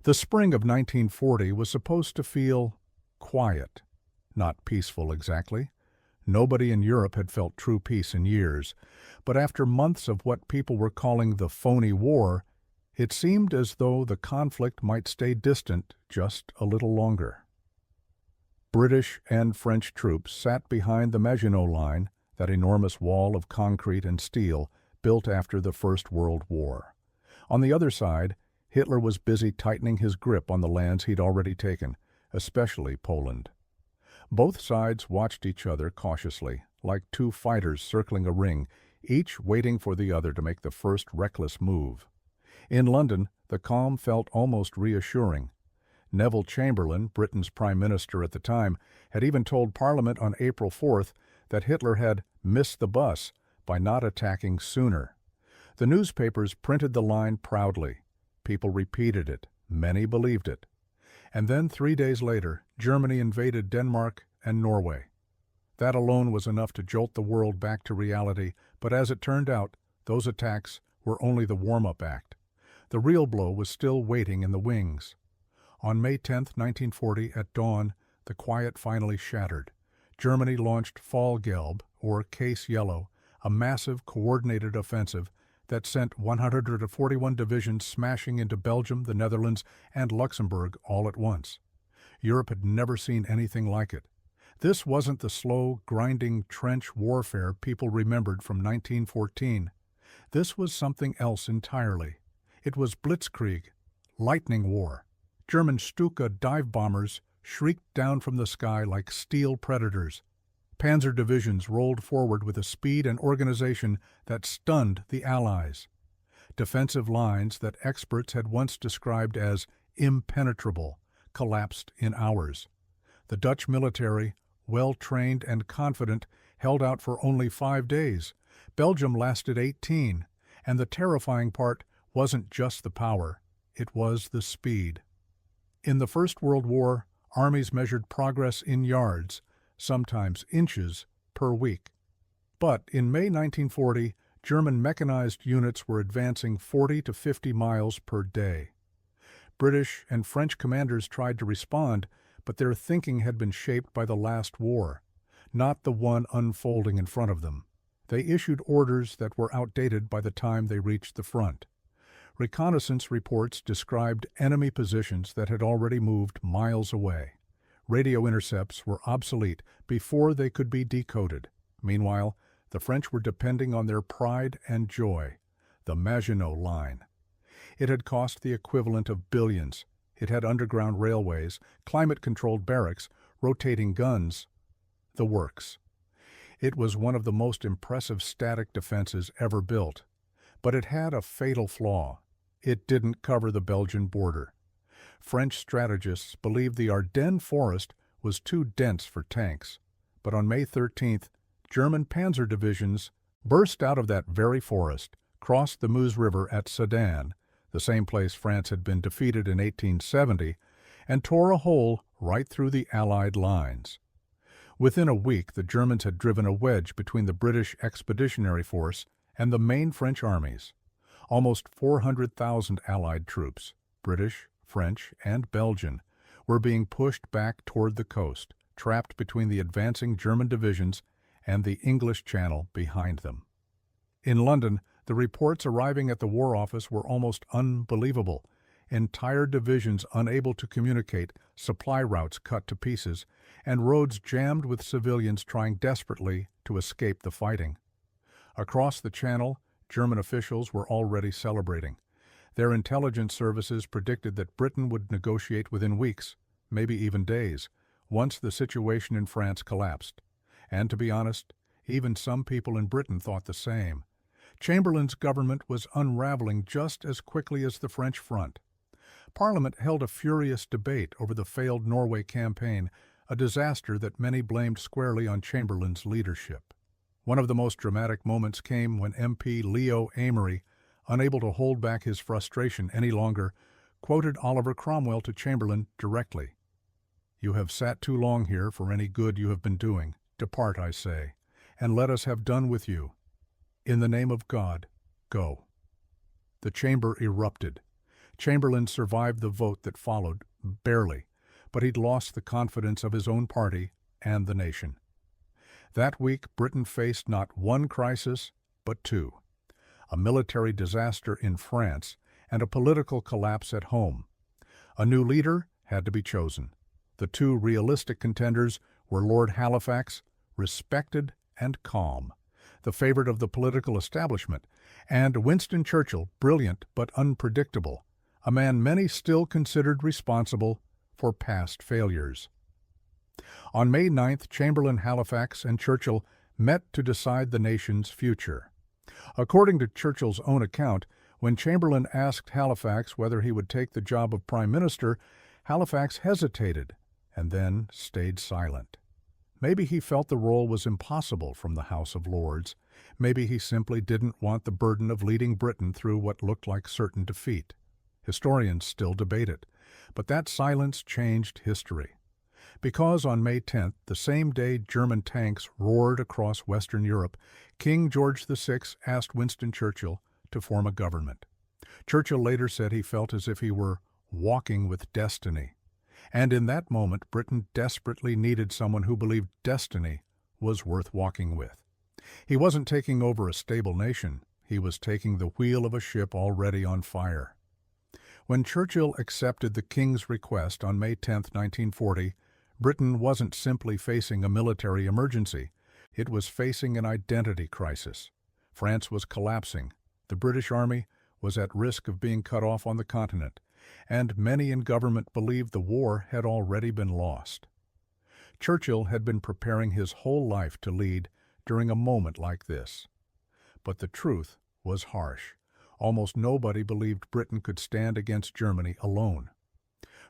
The spring of 1940 was supposed to feel quiet, not peaceful exactly. Nobody in Europe had felt true peace in years, but after months of what people were calling the phony war, it seemed as though the conflict might stay distant just a little longer. British and French troops sat behind the Maginot Line, that enormous wall of concrete and steel built after the First World War. On the other side, Hitler was busy tightening his grip on the lands he'd already taken, especially Poland. Both sides watched each other cautiously, like two fighters circling a ring, each waiting for the other to make the first reckless move. In London, the calm felt almost reassuring. Neville Chamberlain, Britain's Prime Minister at the time, had even told Parliament on April 4th that Hitler had missed the bus by not attacking sooner. The newspapers printed the line proudly. People repeated it. Many believed it. And then 3 days later, Germany invaded Denmark and Norway. That alone was enough to jolt the world back to reality, but as it turned out, those attacks were only the warm-up act. The real blow was still waiting in the wings. On May 10, 1940, at dawn, the quiet finally shattered. Germany launched Fallgelb, or Case Yellow, a massive, coordinated offensive that sent 141 divisions smashing into Belgium, the Netherlands, and Luxembourg all at once. Europe had never seen anything like it. This wasn't the slow, grinding trench warfare people remembered from 1914. This was something else entirely. It was blitzkrieg, lightning war. German Stuka dive bombers shrieked down from the sky like steel predators. Panzer divisions rolled forward with a speed and organization that stunned the Allies. Defensive lines that experts had once described as impenetrable collapsed in hours. The Dutch military, well-trained and confident, held out for only 5 days. Belgium lasted 18, and the terrifying part wasn't just the power, it was the speed. In the First World War, armies measured progress in yards, sometimes inches, per week. But in May 1940, German mechanized units were advancing 40 to 50 miles per day. British and French commanders tried to respond, but their thinking had been shaped by the last war, not the one unfolding in front of them. They issued orders that were outdated by the time they reached the front. Reconnaissance reports described enemy positions that had already moved miles away. Radio intercepts were obsolete before they could be decoded. Meanwhile, the French were depending on their pride and joy, the Maginot Line. It had cost the equivalent of billions. It had underground railways, climate-controlled barracks, rotating guns, the works. It was one of the most impressive static defenses ever built. But it had a fatal flaw. It didn't cover the Belgian border. French strategists believed the Ardennes forest was too dense for tanks. But on May 13th, German panzer divisions burst out of that very forest, crossed the Meuse River at Sedan, the same place France had been defeated in 1870, and tore a hole right through the Allied lines. Within a week, the Germans had driven a wedge between the British Expeditionary Force and the main French armies. Almost 400,000 Allied troops, British, French, and Belgian, were being pushed back toward the coast, trapped between the advancing German divisions and the English Channel behind them. In London, the reports arriving at the War Office were almost unbelievable. Entire divisions unable to communicate, supply routes cut to pieces, and roads jammed with civilians trying desperately to escape the fighting. Across the Channel, German officials were already celebrating. Their intelligence services predicted that Britain would negotiate within weeks, maybe even days, once the situation in France collapsed. And to be honest, even some people in Britain thought the same. Chamberlain's government was unraveling just as quickly as the French front. Parliament held a furious debate over the failed Norway campaign, a disaster that many blamed squarely on Chamberlain's leadership. One of the most dramatic moments came when MP Leo Amery, unable to hold back his frustration any longer, quoted Oliver Cromwell to Chamberlain directly. "You have sat too long here for any good you have been doing. Depart, I say, and let us have done with you. In the name of God, go." The chamber erupted. Chamberlain survived the vote that followed, barely, but he'd lost the confidence of his own party and the nation. That week, Britain faced not one crisis, but two: a military disaster in France and a political collapse at home. A new leader had to be chosen. The two realistic contenders were Lord Halifax, respected and calm, the favorite of the political establishment, and Winston Churchill, brilliant but unpredictable, a man many still considered responsible for past failures. On May 9th, Chamberlain, Halifax, and Churchill met to decide the nation's future. According to Churchill's own account, when Chamberlain asked Halifax whether he would take the job of Prime Minister, Halifax hesitated and then stayed silent. Maybe he felt the role was impossible from the House of Lords. Maybe he simply didn't want the burden of leading Britain through what looked like certain defeat. Historians still debate it, but that silence changed history. Because on May 10th, the same day German tanks roared across Western Europe, King George VI asked Winston Churchill to form a government. Churchill later said he felt as if he were walking with destiny. And in that moment, Britain desperately needed someone who believed destiny was worth walking with. He wasn't taking over a stable nation. He was taking the wheel of a ship already on fire. When Churchill accepted the King's request on May 10, 1940, Britain wasn't simply facing a military emergency. It was facing an identity crisis. France was collapsing. The British Army was at risk of being cut off on the continent, and many in government believed the war had already been lost. Churchill had been preparing his whole life to lead during a moment like this. But the truth was harsh. Almost nobody believed Britain could stand against Germany alone.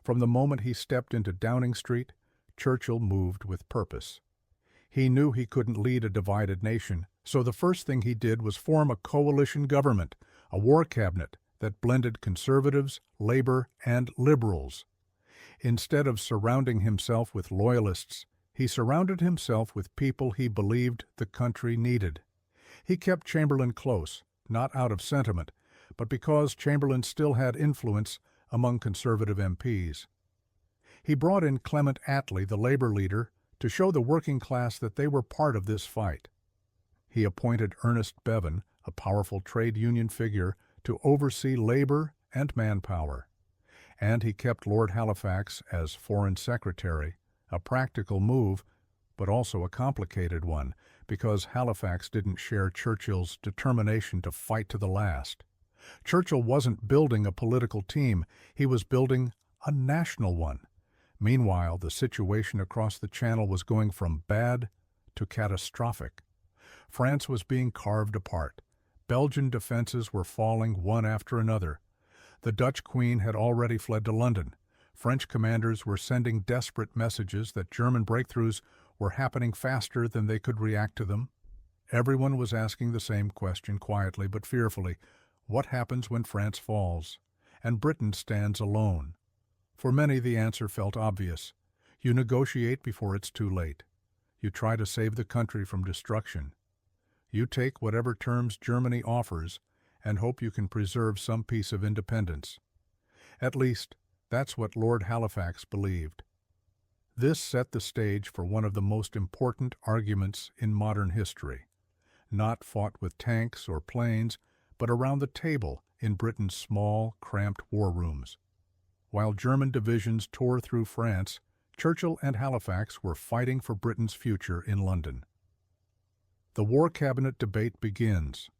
From the moment he stepped into Downing Street, Churchill moved with purpose. He knew he couldn't lead a divided nation, so the first thing he did was form a coalition government, a war cabinet that blended conservatives, labor, and liberals. Instead of surrounding himself with loyalists, he surrounded himself with people he believed the country needed. He kept Chamberlain close, not out of sentiment, but because Chamberlain still had influence among conservative MPs. He brought in Clement Attlee, the labor leader, to show the working class that they were part of this fight. He appointed Ernest Bevin, a powerful trade union figure, to oversee labor and manpower. And he kept Lord Halifax as Foreign Secretary, a practical move, but also a complicated one, because Halifax didn't share Churchill's determination to fight to the last. Churchill wasn't building a political team, he was building a national one. Meanwhile, the situation across the Channel was going from bad to catastrophic. France was being carved apart. Belgian defenses were falling one after another. The Dutch Queen had already fled to London. French commanders were sending desperate messages that German breakthroughs were happening faster than they could react to them. Everyone was asking the same question quietly but fearfully: what happens when France falls and Britain stands alone? For many, the answer felt obvious. You negotiate before it's too late. You try to save the country from destruction. You take whatever terms Germany offers and hope you can preserve some piece of independence. At least, that's what Lord Halifax believed. This set the stage for one of the most important arguments in modern history, not fought with tanks or planes, but around the table in Britain's small, cramped war rooms. While German divisions tore through France, Churchill and Halifax were fighting for Britain's future in London. The War Cabinet debate begins.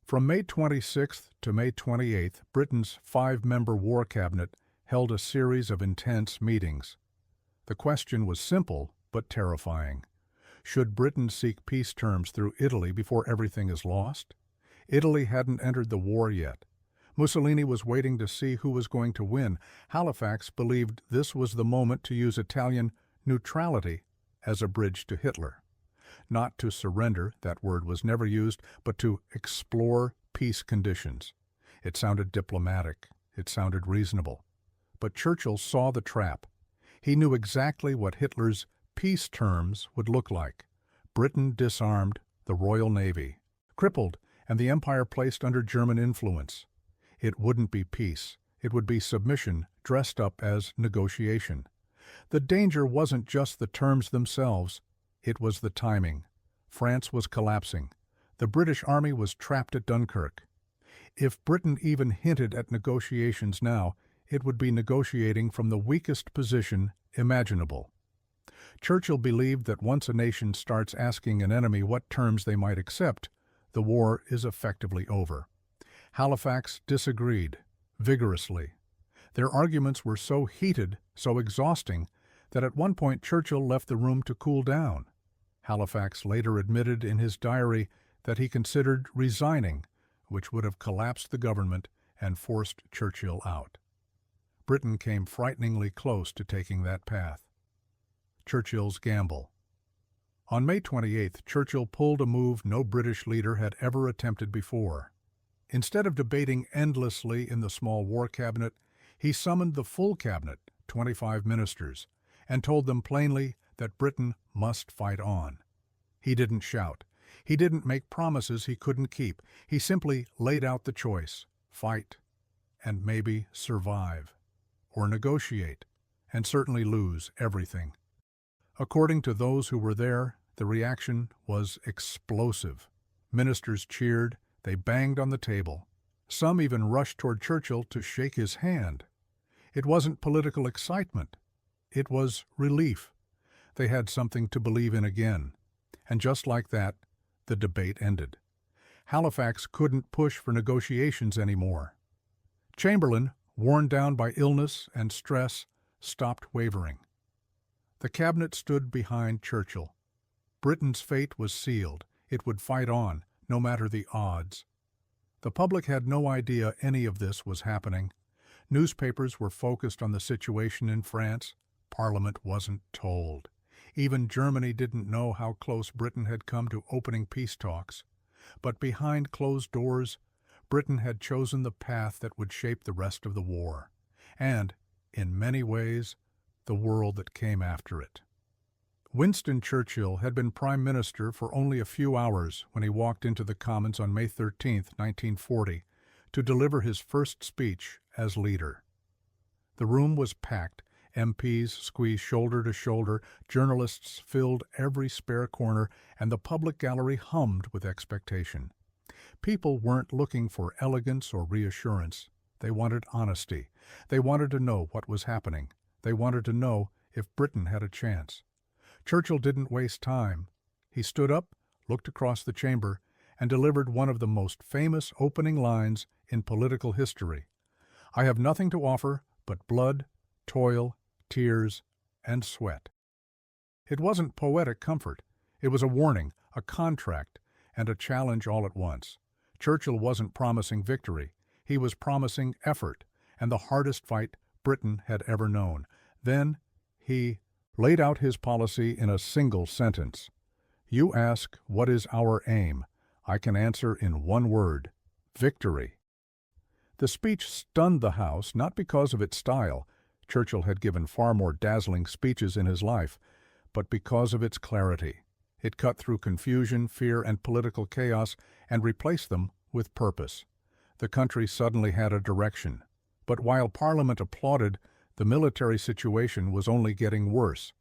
From May 26th to May 28th, Britain's 5-member War Cabinet held a series of intense meetings. The question was simple but terrifying. Should Britain seek peace terms through Italy before everything is lost? Italy hadn't entered the war yet. Mussolini was waiting to see who was going to win. Halifax believed this was the moment to use Italian neutrality as a bridge to Hitler. Not to surrender, that word was never used, but to explore peace conditions. It sounded diplomatic. It sounded reasonable. But Churchill saw the trap. He knew exactly what Hitler's peace terms would look like. Britain disarmed, the Royal Navy crippled, and the empire placed under German influence. It wouldn't be peace. It would be submission dressed up as negotiation. The danger wasn't just the terms themselves, it was the timing. France was collapsing. The British Army was trapped at Dunkirk. If Britain even hinted at negotiations now, it would be negotiating from the weakest position imaginable. Churchill believed that once a nation starts asking an enemy what terms they might accept, the war is effectively over. Halifax disagreed, vigorously. Their arguments were so heated, so exhausting, that at one point Churchill left the room to cool down. Halifax later admitted in his diary that he considered resigning, which would have collapsed the government and forced Churchill out. Britain came frighteningly close to taking that path. Churchill's gamble. On May 28th, Churchill pulled a move no British leader had ever attempted before. Instead of debating endlessly in the small war cabinet, he summoned the full cabinet, 25 ministers, and told them plainly that Britain must fight on. He didn't shout. He didn't make promises he couldn't keep. He simply laid out the choice: fight and maybe survive, or negotiate and certainly lose everything. According to those who were there, the reaction was explosive. Ministers cheered, they banged on the table. Some even rushed toward Churchill to shake his hand. It wasn't political excitement. It was relief. They had something to believe in again. And just like that, the debate ended. Halifax couldn't push for negotiations anymore. Chamberlain, worn down by illness and stress, stopped wavering. The cabinet stood behind Churchill. Britain's fate was sealed. It would fight on, no matter the odds. The public had no idea any of this was happening. Newspapers were focused on the situation in France. Parliament wasn't told. Even Germany didn't know how close Britain had come to opening peace talks. But behind closed doors, Britain had chosen the path that would shape the rest of the war, and, in many ways, the world that came after it. Winston Churchill had been Prime Minister for only a few hours when he walked into the Commons on May 13, 1940, to deliver his first speech as leader. The room was packed. MPs squeezed shoulder to shoulder, journalists filled every spare corner, and the public gallery hummed with expectation. People weren't looking for elegance or reassurance. They wanted honesty. They wanted to know what was happening. They wanted to know if Britain had a chance. Churchill didn't waste time. He stood up, looked across the chamber, and delivered one of the most famous opening lines in political history. "I have nothing to offer but blood, toil, tears, and sweat." It wasn't poetic comfort. It was a warning, a contract, and a challenge all at once. Churchill wasn't promising victory. He was promising effort, and the hardest fight Britain had ever known. Then he laid out his policy in a single sentence. "You ask, what is our aim? I can answer in one word: victory." The speech stunned the House, not because of its style. Churchill had given far more dazzling speeches in his life, but because of its clarity. It cut through confusion, fear, and political chaos and replaced them with purpose. The country suddenly had a direction. But while Parliament applauded, the military situation was only getting worse.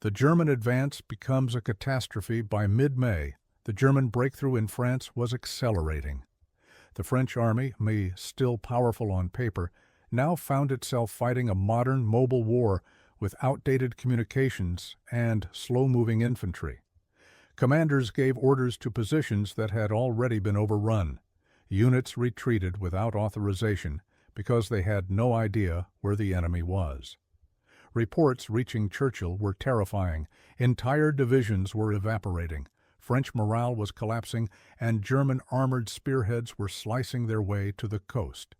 The German advance becomes a catastrophe by mid-May. The German breakthrough in France was accelerating. The French army, still powerful on paper, now found itself fighting a modern mobile war with outdated communications and slow-moving infantry. Commanders gave orders to positions that had already been overrun. Units retreated without authorization because they had no idea where the enemy was. Reports reaching Churchill were terrifying. Entire divisions were evaporating. French morale was collapsing, and German armored spearheads were slicing their way to the coast.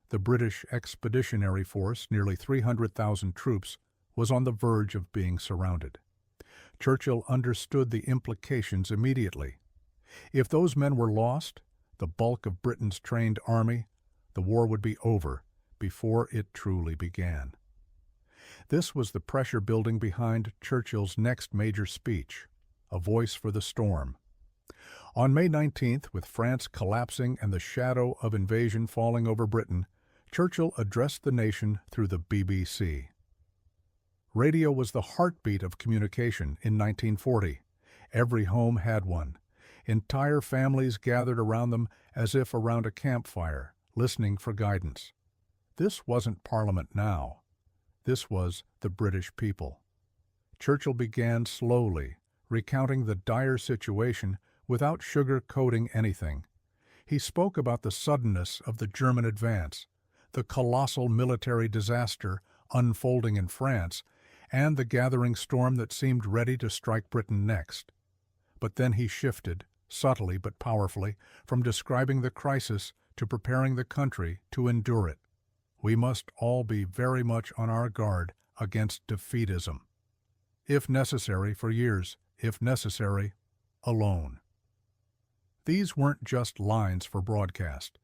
The British Expeditionary Force, nearly 300,000 troops, was on the verge of being surrounded. Churchill understood the implications immediately. If those men were lost, the bulk of Britain's trained army, the war would be over before it truly began. This was the pressure building behind Churchill's next major speech, a voice for the storm. On May 19th, with France collapsing and the shadow of invasion falling over Britain, Churchill addressed the nation through the BBC. Radio was the heartbeat of communication in 1940. Every home had one. Entire families gathered around them as if around a campfire, listening for guidance. This wasn't Parliament now. This was the British people. Churchill began slowly, recounting the dire situation without sugar-coating anything. He spoke about the suddenness of the German advance, the colossal military disaster unfolding in France, and the gathering storm that seemed ready to strike Britain next. But then he shifted, subtly but powerfully, from describing the crisis to preparing the country to endure it. We must all be very much on our guard against defeatism. If necessary, for years, if necessary, alone. These weren't just lines for broadcast.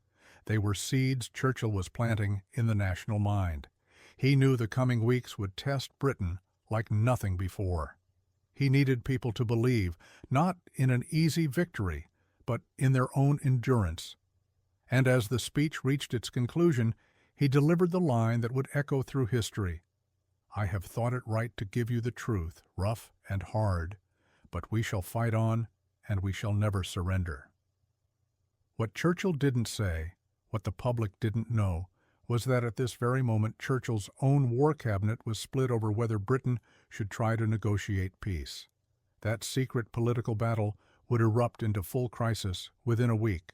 They were seeds Churchill was planting in the national mind. He knew the coming weeks would test Britain like nothing before. He needed people to believe, not in an easy victory, but in their own endurance. And as the speech reached its conclusion, he delivered the line that would echo through history. "I have thought it right to give you the truth, rough and hard, but we shall fight on, and we shall never surrender." What Churchill didn't say, what the public didn't know, was that at this very moment Churchill's own war cabinet was split over whether Britain should try to negotiate peace. That secret political battle would erupt into full crisis within a week.